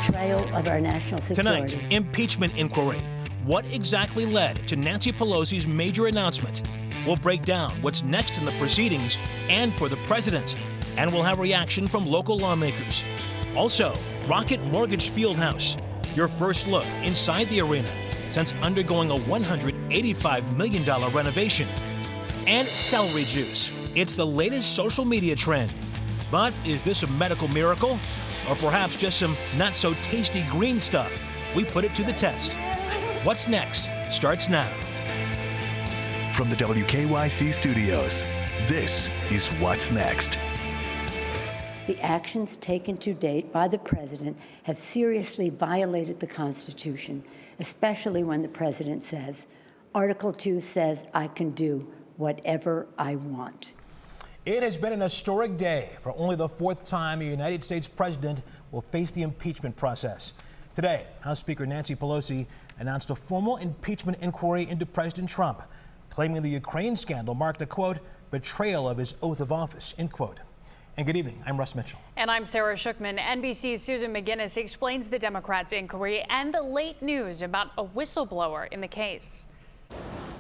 betrayal of our national security. Tonight, impeachment inquiry. What exactly led to Nancy Pelosi's major announcement? We'll break down what's next in the proceedings and for the president. And we'll have reaction from local lawmakers. Also, Rocket Mortgage Fieldhouse, your first look inside the arena since undergoing a $185 million renovation. And celery juice. It's the latest social media trend. But is this a medical miracle? Or perhaps just some not-so-tasty green stuff? We put it to the test. What's next starts now. From the WKYC studios, this is What's Next. The actions taken to date by the president have seriously violated the Constitution, especially when the president says, Article 2 says I can do whatever I want. It has been an historic day. For only the fourth time, a United States president will face the impeachment process. Today, House Speaker Nancy Pelosi announced a formal impeachment inquiry into President Trump, claiming the Ukraine scandal marked a, quote, betrayal of his oath of office, end quote. And good evening, I'm Russ Mitchell. And I'm Sarah Shookman. NBC's Susan McGinnis explains the Democrats' inquiry and the late news about a whistleblower in the case.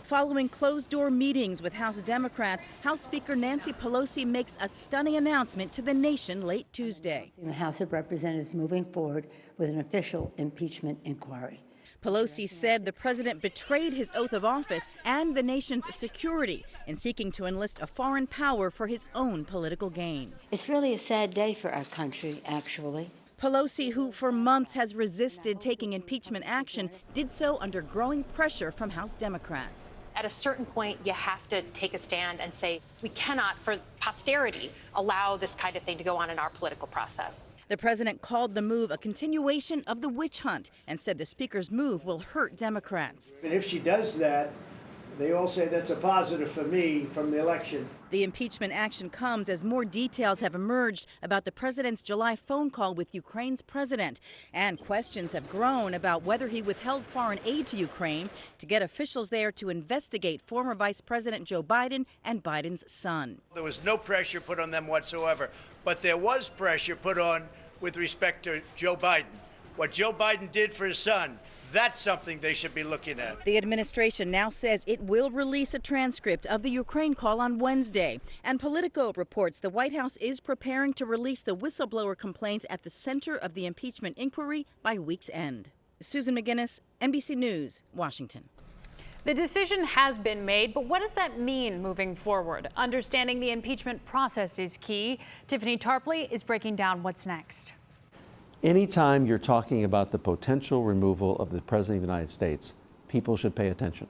Following closed-door meetings with House Democrats, House Speaker Nancy Pelosi makes a stunning announcement to the nation late Tuesday. The House of Representatives moving forward with an official impeachment inquiry. Pelosi said the president betrayed his oath of office and the nation's security in seeking to enlist a foreign power for his own political gain. It's really a sad day for our country, actually. Pelosi, who for months has resisted taking impeachment action, did so under growing pressure from House Democrats. At a certain point, you have to take a stand and say, we cannot, for posterity, allow this kind of thing to go on in our political process. The president called the move a continuation of the witch hunt and said the speaker's move will hurt Democrats. And if she does that, they all say that's a positive for me from the election. The impeachment action comes as more details have emerged about the president's July phone call with Ukraine's president. And questions have grown about whether he withheld foreign aid to Ukraine to get officials there to investigate former Vice President Joe Biden and Biden's son. There was no pressure put on them whatsoever, but there was pressure put on with respect to Joe Biden. What Joe Biden did for his son, that's something they should be looking at. The administration now says it will release a transcript of the Ukraine call on Wednesday. And Politico reports the White House is preparing to release the whistleblower complaints at the center of the impeachment inquiry by week's end. Susan McGinnis, NBC News, Washington. The decision has been made, but what does that mean moving forward? Understanding the impeachment process is key. Tiffany Tarpley is breaking down what's next. Anytime you're talking about the potential removal of the President of the United States, people should pay attention.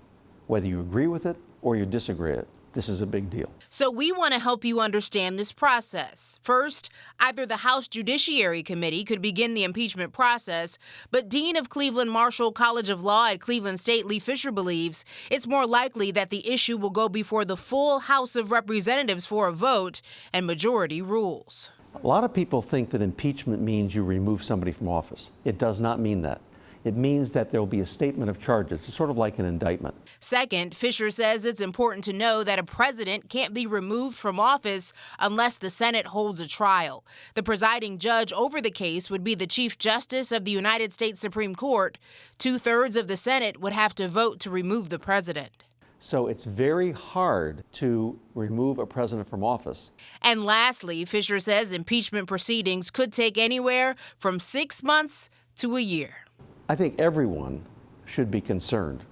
Whether you agree with it or you disagree with it, this is a big deal. So we want to help you understand this process. First, either the House Judiciary Committee could begin the impeachment process, but Dean of Cleveland Marshall College of Law at Cleveland State, Lee Fisher, believes it's more likely that the issue will go before the full House of Representatives for a vote and majority rules. A lot of people think that impeachment means you remove somebody from office. It does not mean that. It means that there will be a statement of charges. It's sort of like an indictment. Second, Fisher says it's important to know that a president can't be removed from office unless the Senate holds a trial. The presiding judge over the case would be the Chief Justice of the United States Supreme Court. 2/3 of the Senate would have to vote to remove the president. So it's very hard to remove a president from office. And lastly, Fisher says impeachment proceedings could take anywhere from 6 months to a year. I think everyone should be concerned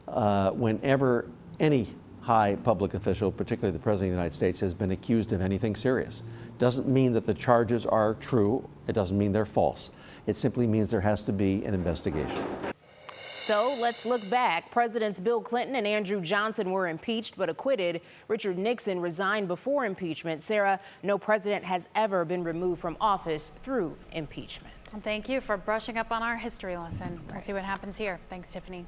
whenever any high public official, particularly the President of the United States, has been accused of anything serious. Doesn't mean that the charges are true. It doesn't mean they're false. It simply means there has to be an investigation. So let's look back. Presidents Bill Clinton and Andrew Johnson were impeached but acquitted. Richard Nixon resigned before impeachment. Sarah, no president has ever been removed from office through impeachment. And thank you for brushing up on our history lesson. We'll see what happens here. Thanks, Tiffany.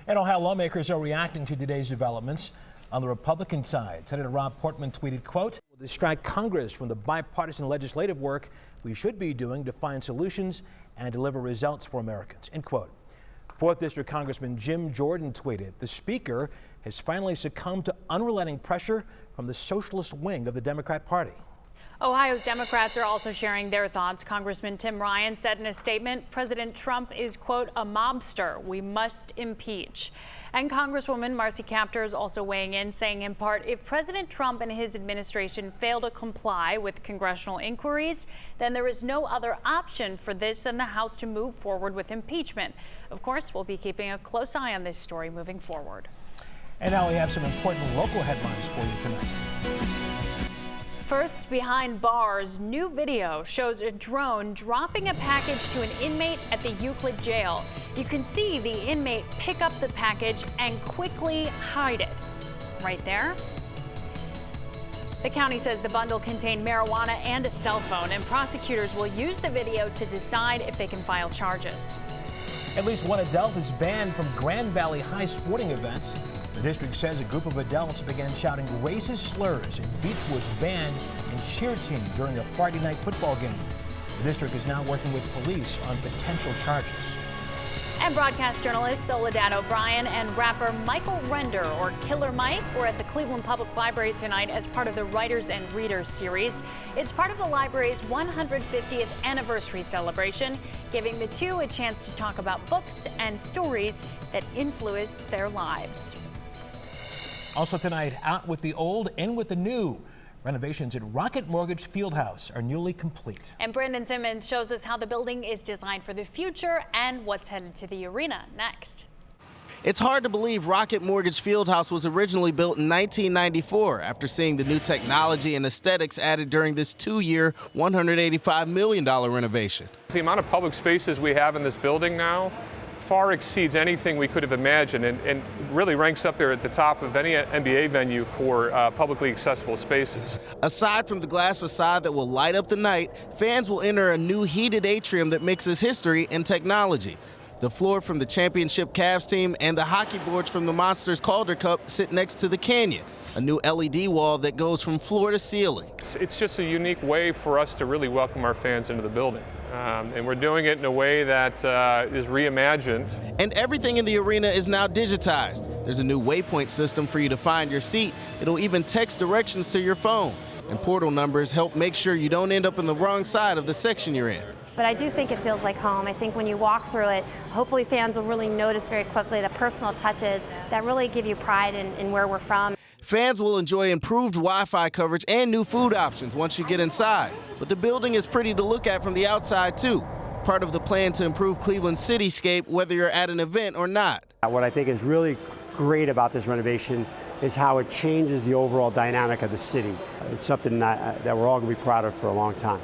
And Ohio lawmakers are reacting to today's developments. On the Republican side, Senator Rob Portman tweeted, quote, "Will distract Congress from the bipartisan legislative work we should be doing to find solutions and deliver results for Americans," end quote. 4th District Congressman Jim Jordan tweeted, "The Speaker has finally succumbed to unrelenting pressure from the socialist wing of the Democrat Party." Ohio's Democrats are also sharing their thoughts. Congressman Tim Ryan said in a statement, President Trump is, quote, a mobster we must impeach. And Congresswoman Marcy Kaptur is also weighing in, saying in part, if President Trump and his administration fail to comply with congressional inquiries, then there is no other option for this than the House to move forward with impeachment. Of course, we'll be keeping a close eye on this story moving forward. And now we have some important local headlines for you tonight. First, behind bars, new video shows a drone dropping a package to an inmate at the Euclid jail. You can see the inmate pick up the package and quickly hide it. Right there. The county says the bundle contained marijuana and a cell phone, and prosecutors will use the video to decide if they can file charges. At least one adult is banned from Grand Valley High sporting events. The district says a group of adults began shouting racist slurs at Beechwood's band and cheer team during a Friday night football game. The district is now working with police on potential charges. And broadcast journalist Soledad O'Brien and rapper Michael Render, or Killer Mike, were at the Cleveland Public Library tonight as part of the Writers and Readers series. It's part of the library's 150th anniversary celebration, giving the two a chance to talk about books and stories that influenced their lives. Also tonight, out with the old, in with the new. Renovations at Rocket Mortgage Fieldhouse are newly complete. And Brandon Simmons shows us how the building is designed for the future and what's headed to the arena next. It's hard to believe Rocket Mortgage Fieldhouse was originally built in 1994 after seeing the new technology and aesthetics added during this 2-year, $185 million renovation. The amount of public spaces we have in this building now far exceeds anything we could have imagined and really ranks up there at the top of any NBA venue for publicly accessible spaces. Aside from the glass facade that will light up the night, fans will enter a new heated atrium that mixes history and technology. The floor from the championship Cavs team and the hockey boards from the Monsters Calder Cup sit next to the canyon, a new LED wall that goes from floor to ceiling. It's just a unique way for us to really welcome our fans into the building. And we're doing it in a way that is reimagined. And everything in the arena is now digitized. There's a new waypoint system for you to find your seat. It'll even text directions to your phone. And portal numbers help make sure you don't end up on the wrong side of the section you're in. But I do think it feels like home. I think when you walk through it, hopefully fans will really notice very quickly the personal touches that really give you pride in where we're from. Fans will enjoy improved Wi-Fi coverage and new food options once you get inside. But the building is pretty to look at from the outside, too. Part of the plan to improve Cleveland's cityscape, whether you're at an event or not. What I think is really great about this renovation is how it changes the overall dynamic of the city. It's something that we're all going to be proud of for a long time.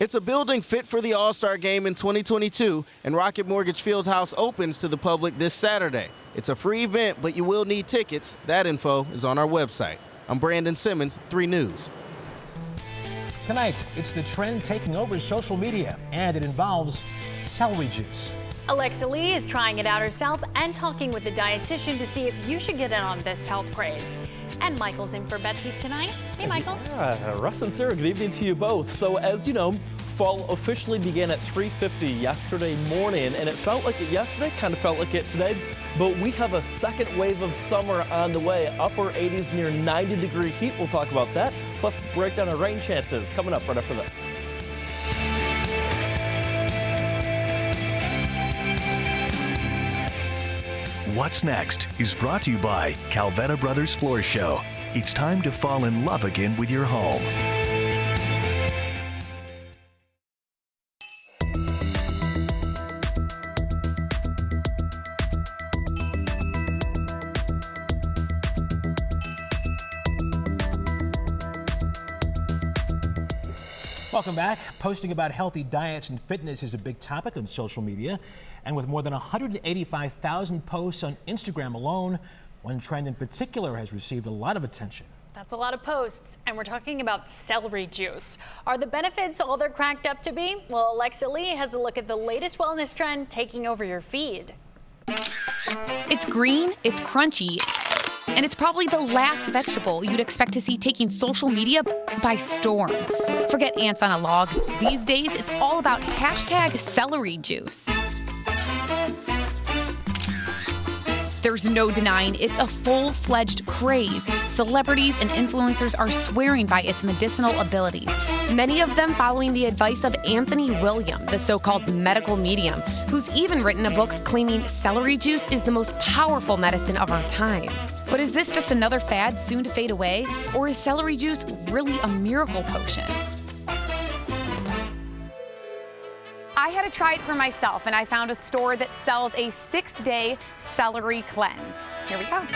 It's a building fit for the All-Star Game in 2022, and Rocket Mortgage Fieldhouse opens to the public this Saturday. It's a free event, but you will need tickets. That info is on our website. I'm Brandon Simmons, 3 News. Tonight, it's the trend taking over social media, and it involves celery juice. Alexa Lee is trying it out herself and talking with a dietitian to see if you should get in on this health craze. And Michael's in for Betsy tonight. Hey, Michael. Yeah, Russ and Sarah, good evening to you both. So as you know, fall officially began at 3:50 yesterday morning, and it felt like it yesterday, kind of felt like it today, but we have a second wave of summer on the way. Upper 80s, near 90-degree heat. We'll talk about that, plus breakdown of rain chances coming up right after this. What's Next is brought to you by Calvetta Brothers Floor Show. It's time to fall in love again with your home. Welcome back. Posting about healthy diets and fitness is a big topic on social media. And with more than 185,000 posts on Instagram alone, one trend in particular has received a lot of attention. That's a lot of posts, and we're talking about celery juice. Are the benefits all they're cracked up to be? Well, Alexa Lee has a look at the latest wellness trend taking over your feed. It's green, it's crunchy, and it's probably the last vegetable you'd expect to see taking social media by storm. Forget ants on a log. These days, it's all about hashtag celery juice. There's no denying it's a full-fledged craze. Celebrities and influencers are swearing by its medicinal abilities. Many of them following the advice of Anthony William, the so-called medical medium, who's even written a book claiming celery juice is the most powerful medicine of our time. But is this just another fad soon to fade away, or is celery juice really a miracle potion? I had to try it for myself, and I found a store that sells a 6-day celery cleanse. Here we go.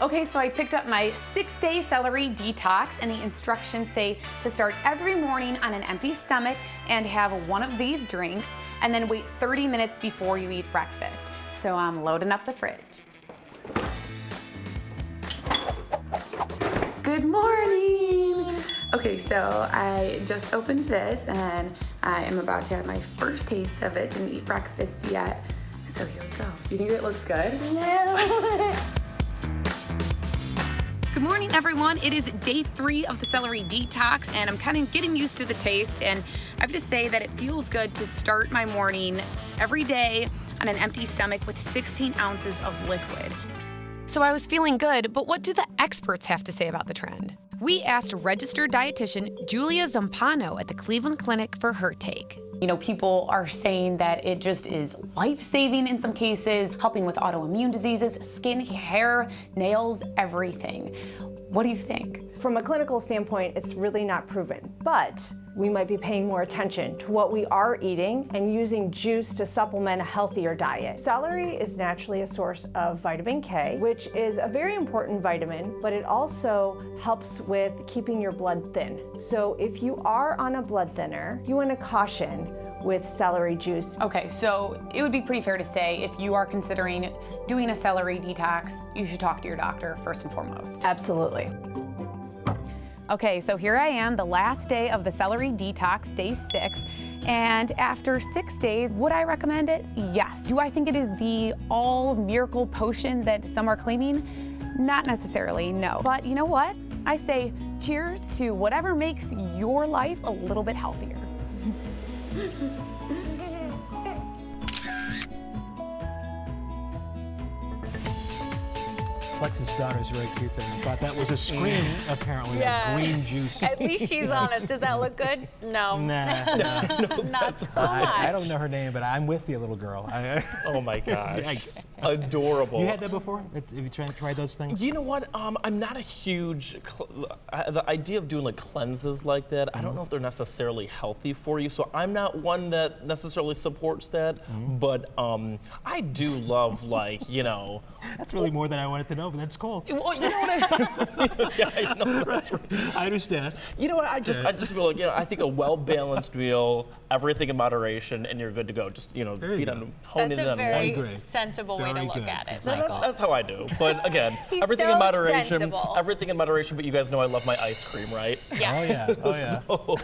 Okay, so I picked up my 6-day celery detox, and the instructions say to start every morning on an empty stomach and have one of these drinks, and then wait 30 minutes before you eat breakfast. So I'm loading up the fridge. Good morning. Okay, so I just opened this, and I am about to have my first taste of it. Didn't eat breakfast yet, so here we go. Do you think it looks good? No. Good morning, everyone. It is day 3 of the celery detox, and I'm kind of getting used to the taste, and I have to say that it feels good to start my morning every day on an empty stomach with 16 ounces of liquid. So I was feeling good, but what do the experts have to say about the trend? We asked registered dietitian Julia Zampano at the Cleveland Clinic for her take. You know, people are saying that it just is life-saving in some cases, helping with autoimmune diseases, skin, hair, nails, everything. What do you think? From a clinical standpoint, it's really not proven, but we might be paying more attention to what we are eating and using juice to supplement a healthier diet. Celery is naturally a source of vitamin K, which is a very important vitamin, but it also helps with keeping your blood thin. So if you are on a blood thinner, you want to caution with celery juice. Okay, so it would be pretty fair to say if you are considering doing a celery detox, you should talk to your doctor first and foremost. Absolutely. Okay, so here I am, the last day of the celery detox, day 6. And after 6 days, would I recommend it? Yes. Do I think it is the all miracle potion that some are claiming? Not necessarily, no. But you know what? I say cheers to whatever makes your life a little bit healthier. Flex's daughter's very cute there. I thought that was a scream, apparently, Yeah. green juice. At least she's honest. Does that look good? No. Nah, Not so much. I don't know her name, but I'm with you, little girl. Oh my gosh. Yikes. Adorable. You had that before? Have you tried those things? You know what? I'm not a huge. The idea of doing like cleanses like that, I don't know if they're necessarily healthy for you. So I'm not one that necessarily supports that. But I do love, like, you know. That's really more than I wanted to know, but that's cool. Well, you know what? Yeah, I know. That's right. I understand. You know what? I just feel like, you know, I think a well-balanced meal, everything in moderation, and you're good to go. Just, you know, hone That's in a on very one. sensible way to look at it. That's how I do. But again, He's everything so in moderation. sensible. Everything in moderation. But you guys know I love my ice cream, right? Yeah. Oh yeah. Oh yeah. So,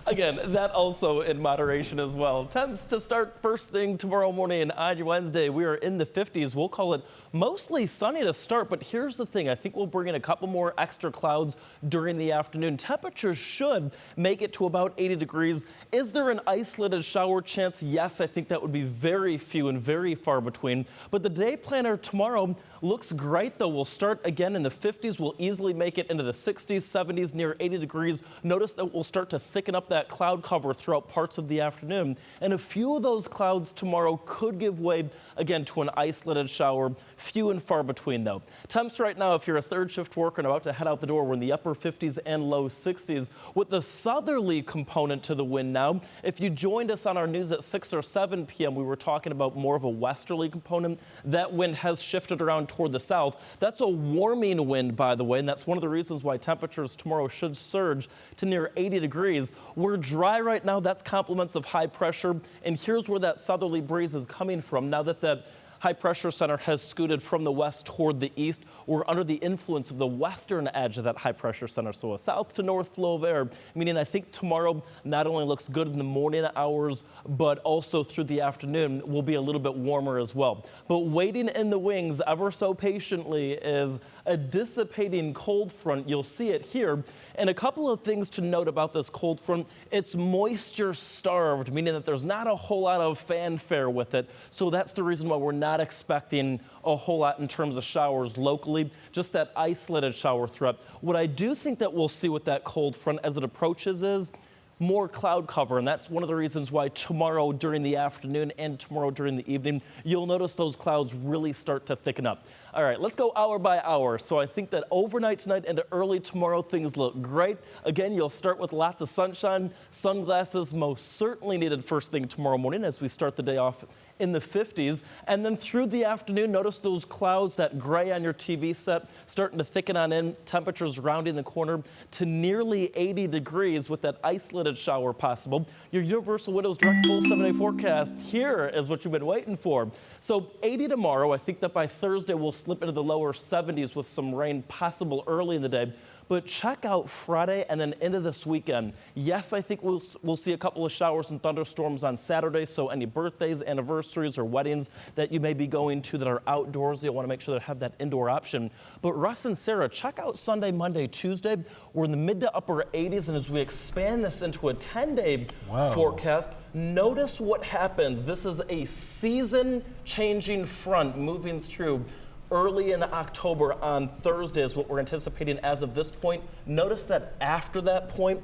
again, that also in moderation as well. Temps to start first thing tomorrow morning on your Wednesday. We are in the 50s. We'll call it mostly sunny to start, but here's the thing. I think we'll bring in a couple more extra clouds during the afternoon. Temperatures should make it to about 80 degrees. Is there an isolated shower chance? Yes, I think that would be very few and very far between. But the day planner tomorrow looks great, though. We'll start again in the 50s. We'll easily make it into the 60s, 70s, near 80 degrees. Notice that we'll start to thicken up that cloud cover throughout parts of the afternoon. And a few of those clouds tomorrow could give way again to an isolated shower. Few and far between, though. Temps right now, if you're a third shift worker and about to head out the door, we're in the upper 50s and low 60s with the southerly component to the wind now. If you joined us on our news at 6 or 7 p.m., we were talking about more of a westerly component. That wind has shifted around toward the south. That's a warming wind, by the way, and that's one of the reasons why temperatures tomorrow should surge to near 80 degrees. We're dry right now. That's compliments of high pressure, and here's where that southerly breeze is coming from. Now that that high pressure center has scooted from the west toward the east, we're under the influence of the western edge of that high pressure center. So a south to north flow of air, meaning I think tomorrow not only looks good in the morning hours, but also through the afternoon will be a little bit warmer as well. But waiting in the wings ever so patiently is a dissipating cold front. You'll see it here. And a couple of things to note about this cold front. It's moisture starved, meaning that there's not a whole lot of fanfare with it. So that's the reason why we're not not expecting a whole lot in terms of showers locally, just that isolated shower threat. What I do think that we'll see with that cold front as it approaches is more cloud cover, and that's one of the reasons why tomorrow during the afternoon and tomorrow during the evening, you'll notice those clouds really start to thicken up. All right, let's go hour by hour. So I think that overnight tonight into early tomorrow, things look great. Again, you'll start with lots of sunshine. Sunglasses most certainly needed first thing tomorrow morning as we start the day off in the 50s. And then through the afternoon, notice those clouds, that gray on your TV set, starting to thicken on in, temperatures rounding the corner to nearly 80 degrees with that isolated shower possible. Your Universal Windows Direct full 7-day forecast here is what you've been waiting for. So 80 tomorrow. I think that by Thursday we'll slip into the lower 70s with some rain possible early in the day. But check out Friday and then into this weekend. Yes, I think we'll see a couple of showers and thunderstorms on Saturday, so any birthdays, anniversaries, or weddings that you may be going to that are outdoors, you'll want to make sure to have that indoor option. But Russ and Sarah, check out Sunday, Monday, Tuesday. We're in the mid to upper 80s, and as we expand this into a 10-day forecast, notice what happens. This is a season-changing front moving through early in October on Thursday is what we're anticipating as of this point. Notice that after that point,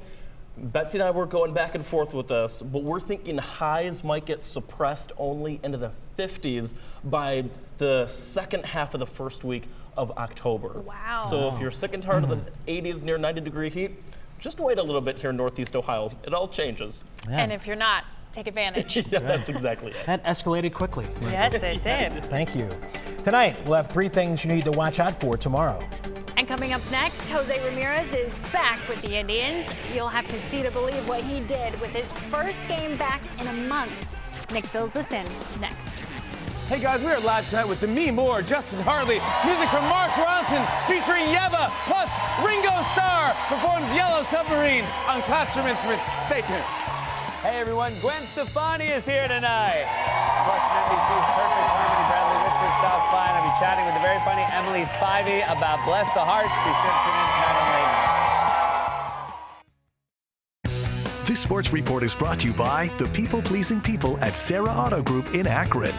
Betsy and I were going back and forth with this, but we're thinking highs might get suppressed only into the 50s by the second half of the first week of October. Wow. So if you're sick and tired of the 80s, near 90-degree heat, just wait a little bit here in Northeast Ohio. It all changes. Yeah. And if you're not, take advantage. Yeah, that's exactly it. That escalated quickly. Yes, it did. Thank you. Tonight, we'll have 3 things you need to watch out for tomorrow. And coming up next, Jose Ramirez is back with the Indians. You'll have to see to believe what he did with his first game back in a month. Nick fills us in next. Hey guys, we are live tonight with Demi Moore, Justin Hartley, music from Mark Ronson featuring Yeva, plus Ringo Starr performs Yellow Submarine on Classroom Instruments. Stay tuned. Hey everyone, Gwen Stefani is here tonight. Plus NBC's Perfect Harmony, Bradley Whitford, South Fine. I'll be chatting with the very funny Emily Spivey about Bless the Hearts. Be sure to tune in tonight on Late Night. This sports report is brought to you by the people-pleasing people at Sarah Auto Group in Akron.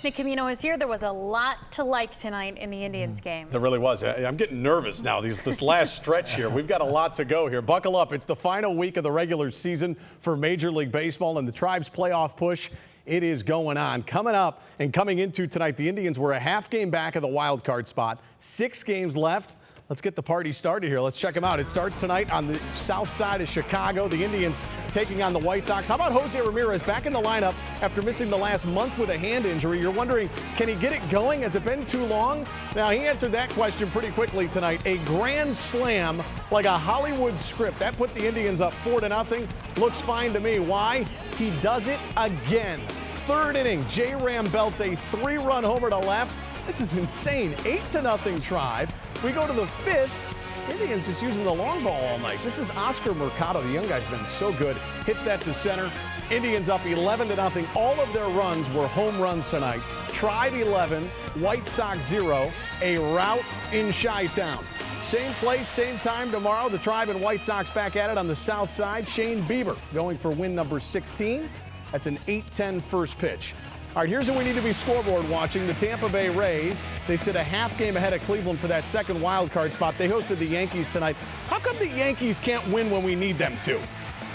Nick Camino is here. There was a lot to like tonight in the Indians game. There really was. I'm getting nervous now, this last stretch here. We've got a lot to go here. Buckle up. It's the final week of the regular season for Major League Baseball, and the Tribe's playoff push, it is going on. Coming up and coming into tonight, the Indians were a half game back of the wild card spot. 6 games left. Let's get the party started here. Let's check them out. It starts tonight on the south side of Chicago. The Indians taking on the White Sox. How about Jose Ramirez back in the lineup after missing the last month with a hand injury? You're wondering, can he get it going? Has it been too long? Now, he answered that question pretty quickly tonight. A grand slam like a Hollywood script. That put the Indians up 4-0. Looks fine to me. Why? He does it again. 3rd inning, J-Ram belts a 3-run homer to left. This is insane. 8-0 Tribe. We go to the 5th. Indians just using the long ball all night. This is Oscar Mercado. The young guy's been so good. Hits that to center. Indians up 11-0. All of their runs were home runs tonight. Tribe 11, White Sox 0. A rout in Chi-Town. Same place, same time tomorrow. The Tribe and White Sox back at it on the south side. Shane Bieber going for win number 16. That's an 8-10 first pitch. All right, here's what we need to be scoreboard watching. The Tampa Bay Rays, they sit a half game ahead of Cleveland for that second wild card spot. They hosted the Yankees tonight. How come the Yankees can't win when we need them to?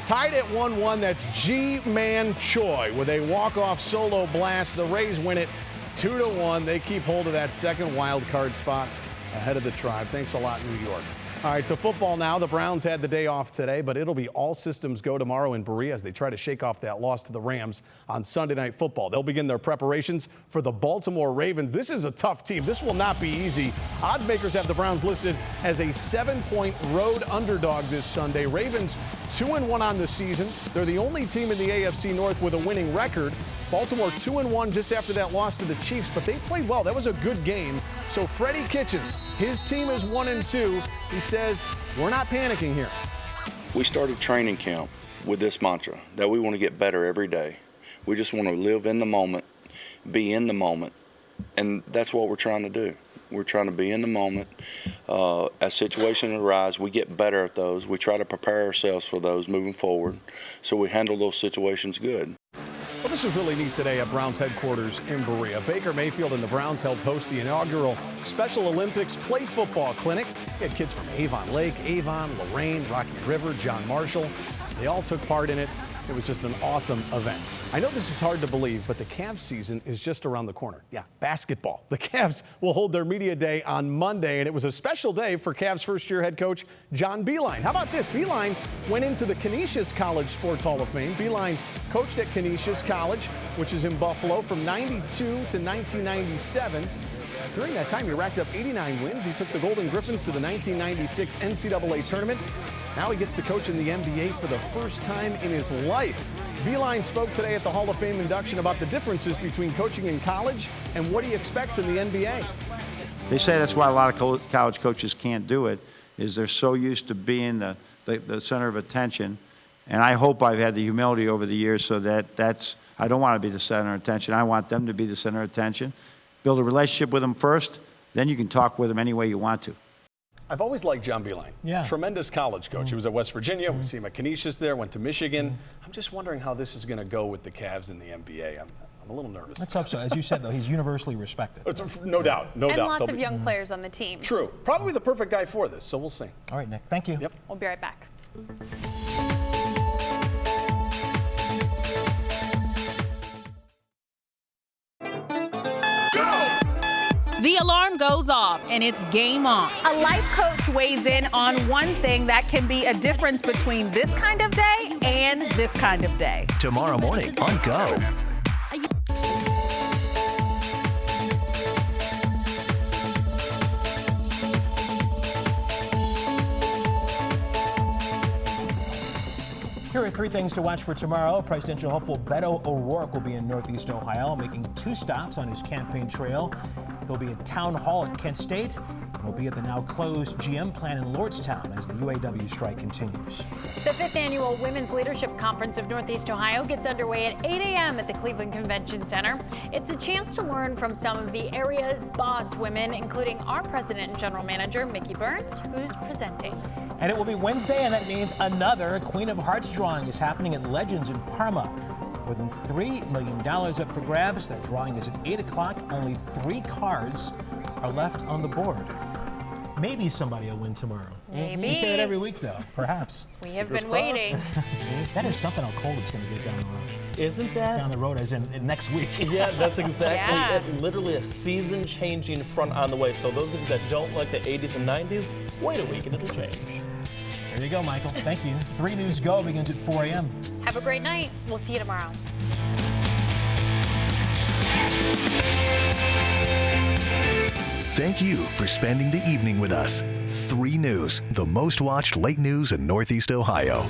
Tied at 1-1, that's Ji-Man Choi with a walk-off solo blast. The Rays win it 2-1. They keep hold of that second wild card spot ahead of the Tribe. Thanks a lot, New York. All right, to football now. The Browns had the day off today, but it'll be all systems go tomorrow in Berea as they try to shake off that loss to the Rams on Sunday Night Football. They'll begin their preparations for the Baltimore Ravens. This is a tough team. This will not be easy. Odds makers have the Browns listed as a 7-point road underdog this Sunday. Ravens 2-1 on the season. They're the only team in the AFC North with a winning record. Baltimore 2-1 just after that loss to the Chiefs, but they played well. That was a good game. So Freddie Kitchens, his team is 1-2. He says, we're not panicking here. We started training camp with this mantra that we want to get better every day. We just want to live in the moment, be in the moment, and that's what we're trying to do. We're trying to be in the moment. As situations arise, we get better at those. We try to prepare ourselves for those moving forward so we handle those situations good. Well, this was really neat today at Browns headquarters in Berea. Baker Mayfield and the Browns helped host the inaugural Special Olympics Play Football Clinic. We had kids from Avon Lake, Avon, Lorraine, Rocky River, John Marshall. They all took part in it. It was just an awesome event. I know this is hard to believe, but the Cavs season is just around the corner. Yeah, basketball. The Cavs will hold their media day on Monday, and it was a special day for Cavs first-year head coach John Beilein. How about this? Beilein went into the Canisius College Sports Hall of Fame. Beilein coached at Canisius College, which is in Buffalo, from 92 to 1997. During that time, he racked up 89 wins. He took the Golden Griffins to the 1996 NCAA tournament. Now he gets to coach in the NBA for the first time in his life. Beilein spoke today at the Hall of Fame induction about the differences between coaching in college and what he expects in the NBA. They say that's why a lot of college coaches can't do it, is they're so used to being the center of attention. And I hope I've had the humility over the years so that's I don't want to be the center of attention. I want them to be the center of attention. Build a relationship with them first, then you can talk with them any way you want to. I've always liked John Beilein. Yeah. Tremendous college coach. He was at West Virginia. We see him at Canisius there, went to Michigan. I'm just wondering how this is going to go with the Cavs in the NBA. I'm a little nervous. Let's hope so. As you said, though, he's universally respected. No doubt. No doubt. And lots of young players on the team. True. Probably the perfect guy for this, so we'll see. All right, Nick. Thank you. Yep. We'll be right back. The alarm goes off and it's game on. A life coach weighs in on one thing that can be a difference between this kind of day and this kind of day. Tomorrow morning on Go. Here are 3 things to watch for tomorrow. Presidential hopeful Beto O'Rourke will be in Northeast Ohio, making 2 stops on his campaign trail. He'll be at Town Hall at Kent State, and he'll be at the now closed GM plant in Lordstown as the UAW strike continues. The 5th Annual Women's Leadership Conference of Northeast Ohio gets underway at 8 a.m. at the Cleveland Convention Center. It's a chance to learn from some of the area's boss women, including our president and general manager, Mickey Burns, who's presenting. And it will be Wednesday, and that means another Queen of Hearts drawing is happening at Legends in Parma. More than $3 million up for grabs. That drawing is at 8 o'clock. Only 3 cards are left on the board. Maybe somebody will win tomorrow. Maybe. We say that every week, though. Perhaps. We have been waiting. That is something how cold it's going to get down the road. Isn't that? Down the road, as in next week. Yeah, that's exactly Yeah. it. Literally a season-changing front on the way. So those of you that don't like the 80s and 90s, wait a week and it'll change. There you go, Michael. Thank you. 3 News Go begins at 4 a.m. Have a great night. We'll see you tomorrow. Thank you for spending the evening with us. 3 News, the most watched late news in Northeast Ohio.